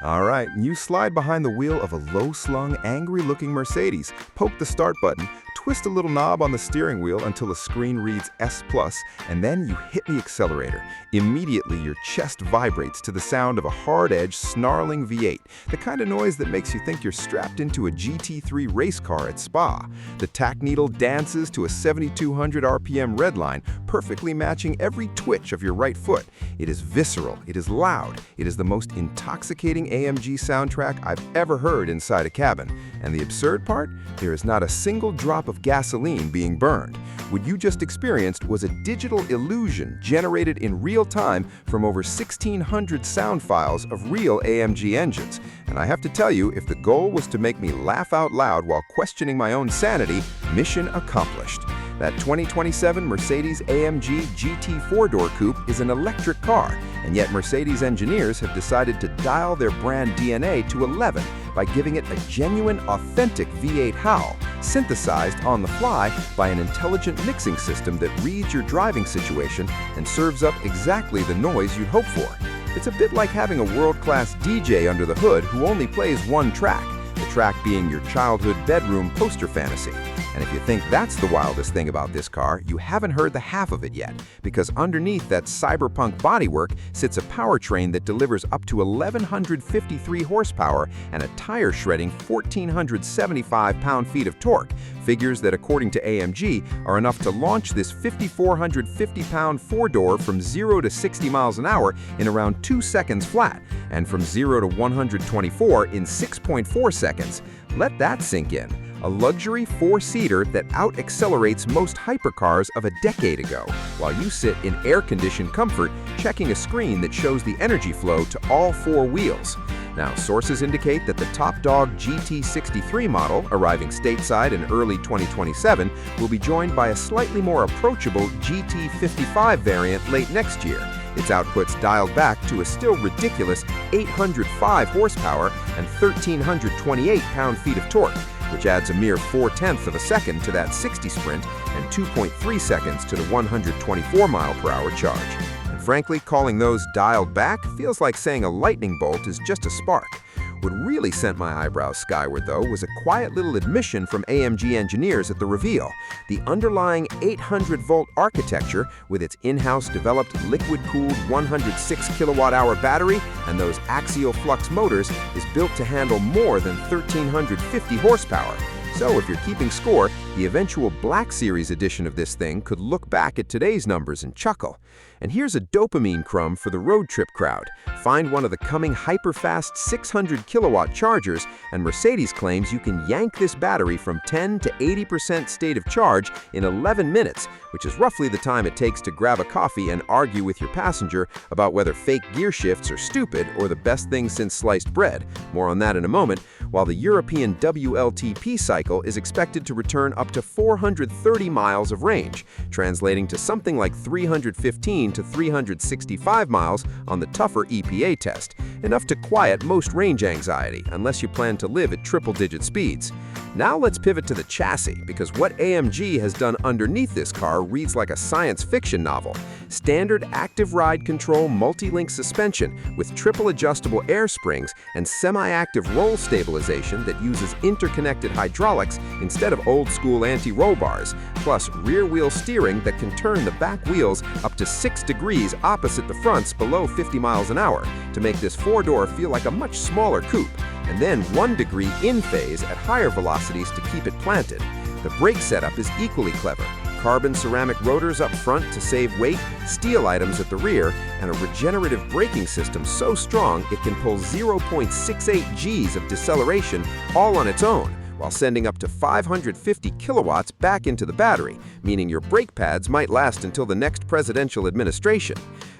All right, you slide behind the wheel of a low-slung, angry-looking Mercedes, poke the start button, twist a little knob on the steering wheel until the screen reads S+, and then you hit the accelerator. Immediately, your chest vibrates to the sound of a hard-edged, snarling V8, the kind of noise that makes you think you're strapped into a GT3 race car at Spa. The tack needle dances to a 7,200 RPM redline, perfectly matching every twitch of your right foot. It is visceral, it is loud, it is the most intoxicating AMG soundtrack I've ever heard inside a cabin. And the absurd part? There is not a single drop of gasoline being burned. What you just experienced was a digital illusion generated in real time from over 1,600 sound files of real AMG engines. And I have to tell you, if the goal was to make me laugh out loud while questioning my own sanity, mission accomplished. That 2027 Mercedes-AMG GT 4-door coupe is an electric car, and yet Mercedes engineers have decided to dial their brand DNA to 11 by giving it a genuine, authentic V8 howl, synthesized on the fly by an intelligent mixing system that reads your driving situation and serves up exactly the noise you'd hope for. It's a bit like having a world-class DJ under the hood who only plays one track, the track being your childhood bedroom poster fantasy. And if you think that's the wildest thing about this car, you haven't heard the half of it yet, because underneath that cyberpunk bodywork sits a powertrain that delivers up to 1,153 horsepower and a tire-shredding 1,475 pound-feet of torque, figures that, according to AMG, are enough to launch this 5,450-pound four-door from 0 to 60 miles an hour in around 2 seconds flat, and from 0 to 124 in 6.4 seconds. Let that sink in. A luxury four-seater that out-accelerates most hypercars of a decade ago, while you sit in air-conditioned comfort checking a screen that shows the energy flow to all four wheels. Now, sources indicate that the top dog GT63 model, arriving stateside in early 2027, will be joined by a slightly more approachable GT55 variant late next year. Its outputs dialed back to a still ridiculous 805 horsepower and 1,328 pound-feet of torque, which adds a mere 0.4 of a second to that 60 sprint and 2.3 seconds to the 124-mile-per-hour charge. And frankly, calling those dialed back feels like saying a lightning bolt is just a spark. What really sent my eyebrows skyward, though, was a quiet little admission from AMG engineers at the reveal. The underlying 800-volt architecture, with its in-house developed liquid-cooled 106-kilowatt-hour battery and those axial flux motors, is built to handle more than 1,350 horsepower. So if you're keeping score, the eventual Black Series edition of this thing could look back at today's numbers and chuckle. And here's a dopamine crumb for the road trip crowd. Find one of the coming hyper-fast 600-kilowatt chargers, and Mercedes claims you can yank this battery from 10 to 80% state of charge in 11 minutes, which is roughly the time it takes to grab a coffee and argue with your passenger about whether fake gear shifts are stupid or the best thing since sliced bread. More on that in a moment, while the European WLTP cycle is expected to return up to 430 miles of range, translating to something like 315 to 365 miles on the tougher EPA test, enough to quiet most range anxiety, unless you plan to live at triple-digit speeds. Now let's pivot to the chassis, because what AMG has done underneath this car reads like a science fiction novel. Standard active ride control multi-link suspension with triple adjustable air springs and semi-active roll stabilization that uses interconnected hydraulics instead of old-school anti-roll bars, plus rear-wheel steering that can turn the back wheels up to 6 degrees opposite the fronts below 50 miles an hour to make this four-door feel like a much smaller coupe, and then 1 degree in phase at higher velocities to keep it planted. The brake setup is equally clever. Carbon ceramic rotors up front to save weight, steel items at the rear, and a regenerative braking system so strong it can pull 0.68 Gs of deceleration all on its own, while sending up to 550 kilowatts back into the battery, meaning your brake pads might last until the next presidential administration.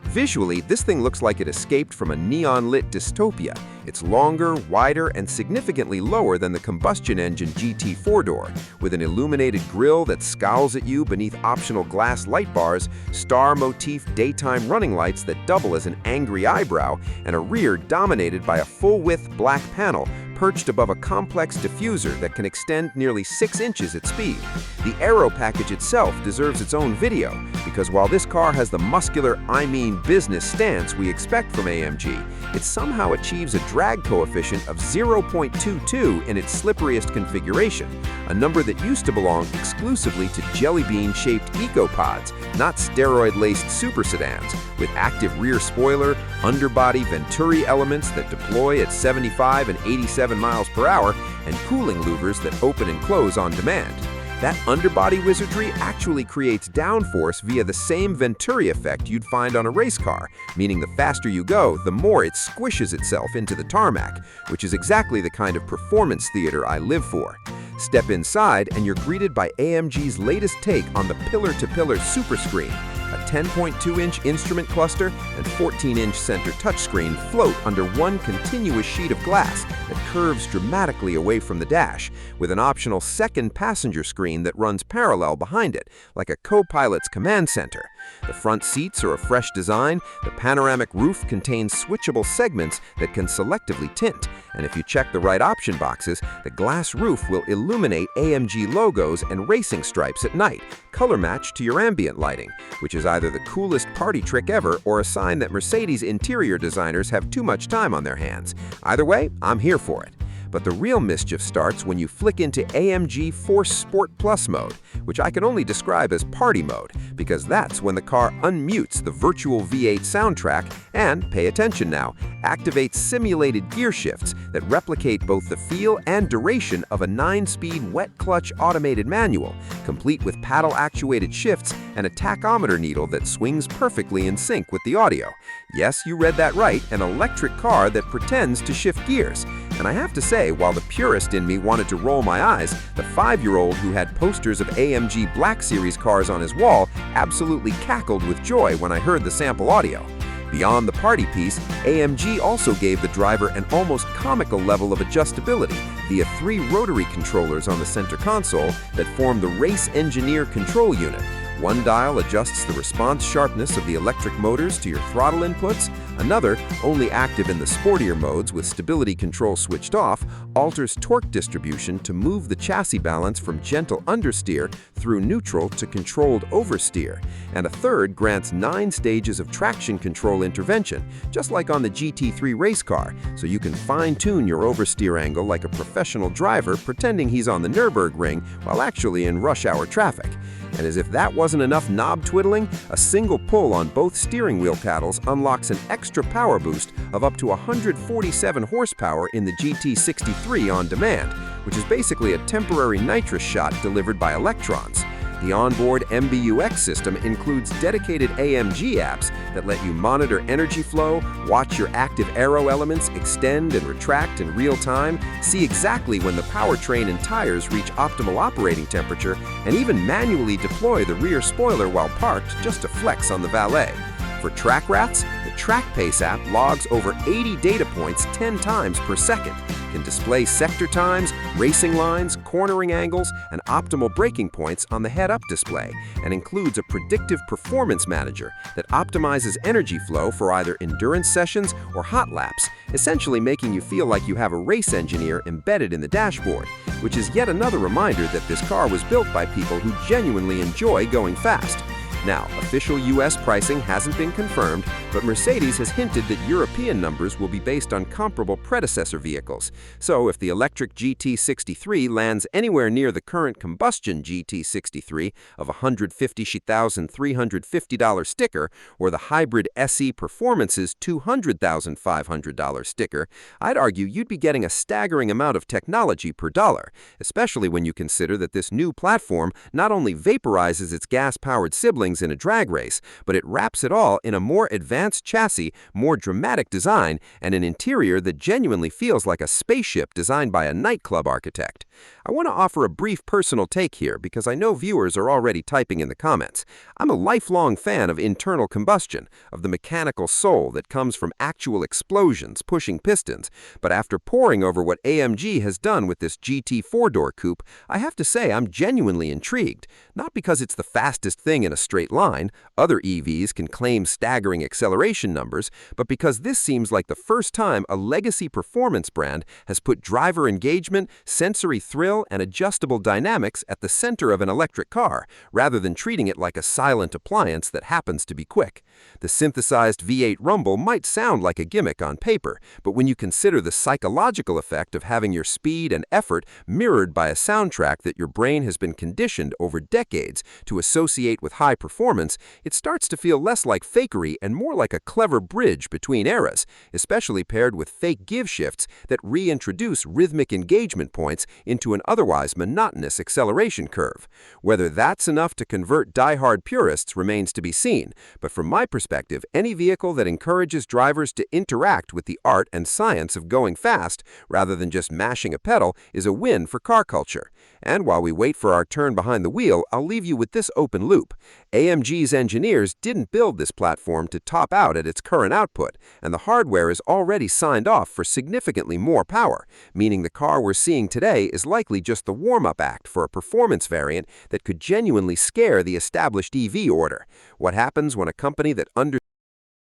Visually, this thing looks like it escaped from a neon-lit dystopia. It's longer, wider, and significantly lower than the combustion engine GT 4-door, with an illuminated grille that scowls at you beneath optional glass light bars, star motif daytime running lights that double as an angry eyebrow, and a rear dominated by a full-width black panel perched above a complex diffuser that can extend nearly 6 inches at speed. The aero package itself deserves its own video, because while this car has the muscular, I mean business stance we expect from AMG, it somehow achieves a drag coefficient of 0.22 in its slipperiest configuration, a number that used to belong exclusively to jelly bean-shaped ecopods, not steroid-laced super sedans, with active rear spoiler, underbody Venturi elements that deploy at 75 and 87 miles per hour, and cooling louvers that open and close on demand. That underbody wizardry actually creates downforce via the same Venturi effect you'd find on a race car, meaning the faster you go, the more it squishes itself into the tarmac, which is exactly the kind of performance theater I live for. Step inside and you're greeted by AMG's latest take on the pillar-to-pillar superscreen. A 10.2-inch instrument cluster and 14-inch center touchscreen float under one continuous sheet of glass that curves dramatically away from the dash, with an optional second passenger screen that runs parallel behind it, like a co-pilot's command center. The front seats are a fresh design, the panoramic roof contains switchable segments that can selectively tint, and if you check the right option boxes, the glass roof will illuminate AMG logos and racing stripes at night, color matched to your ambient lighting, which is either the coolest party trick ever or a sign that Mercedes interior designers have too much time on their hands. Either way, I'm here for it. But the real mischief starts when you flick into AMG Force Sport Plus mode, which I can only describe as party mode, because that's when the car unmutes the virtual V8 soundtrack and, pay attention now, activates simulated gear shifts that replicate both the feel and duration of a 9-speed wet-clutch automated manual, complete with paddle-actuated shifts and a tachometer needle that swings perfectly in sync with the audio. Yes, you read that right, an electric car that pretends to shift gears. And I have to say, while the purist in me wanted to roll my eyes, the 5-year-old who had posters of AMG Black Series cars on his wall absolutely cackled with joy when I heard the sample audio. Beyond the party piece, AMG also gave the driver an almost comical level of adjustability via 3 rotary controllers on the center console that form the Race Engineer Control Unit. One dial adjusts the response sharpness of the electric motors to your throttle inputs. Another, only active in the sportier modes with stability control switched off, alters torque distribution to move the chassis balance from gentle understeer through neutral to controlled oversteer. And a third grants 9 stages of traction control intervention, just like on the GT3 race car, so you can fine-tune your oversteer angle like a professional driver pretending he's on the Nürburgring while actually in rush hour traffic. And as if that wasn't enough knob twiddling, a single pull on both steering wheel paddles unlocks an extra power boost of up to 147 horsepower in the GT63 on demand, which is basically a temporary nitrous shot delivered by electrons. The onboard MBUX system includes dedicated AMG apps that let you monitor energy flow, watch your active aero elements extend and retract in real time, see exactly when the powertrain and tires reach optimal operating temperature, and even manually deploy the rear spoiler while parked just to flex on the valet. For track rats, the Track Pace app logs over 80 data points 10 times per second, can display sector times, racing lines, cornering angles, and optimal braking points on the head-up display, and includes a predictive performance manager that optimizes energy flow for either endurance sessions or hot laps, essentially making you feel like you have a race engineer embedded in the dashboard, which is yet another reminder that this car was built by people who genuinely enjoy going fast. Now, official US pricing hasn't been confirmed, but Mercedes has hinted that European numbers will be based on comparable predecessor vehicles. So if the electric GT63 lands anywhere near the current combustion GT63 of $150,350 sticker, or the hybrid SE Performance's $200,500 sticker, I'd argue you'd be getting a staggering amount of technology per dollar, especially when you consider that this new platform not only vaporizes its gas-powered siblings in a drag race, but it wraps it all in a more advanced chassis, more dramatic design, and an interior that genuinely feels like a spaceship designed by a nightclub architect. I want to offer a brief personal take here because I know viewers are already typing in the comments. I'm a lifelong fan of internal combustion, of the mechanical soul that comes from actual explosions pushing pistons, but after poring over what AMG has done with this GT 4-door coupe, I have to say I'm genuinely intrigued, not because it's the fastest thing in a straight line. Other EVs can claim staggering acceleration acceleration numbers, but because this seems like the first time a legacy performance brand has put driver engagement, sensory thrill, and adjustable dynamics at the center of an electric car, rather than treating it like a silent appliance that happens to be quick. The synthesized V8 rumble might sound like a gimmick on paper, but when you consider the psychological effect of having your speed and effort mirrored by a soundtrack that your brain has been conditioned over decades to associate with high performance, it starts to feel less like fakery and more like a clever bridge between eras, especially paired with fake give shifts that reintroduce rhythmic engagement points into an otherwise monotonous acceleration curve. Whether that's enough to convert die-hard purists remains to be seen, but from my perspective, any vehicle that encourages drivers to interact with the art and science of going fast rather than just mashing a pedal is a win for car culture. And while we wait for our turn behind the wheel, I'll leave you with this open loop. AMG's engineers didn't build this platform to top out at its current output, and the hardware is already signed off for significantly more power, meaning the car we're seeing today is likely just the warm-up act for a performance variant that could genuinely scare the established EV order. What happens when a company that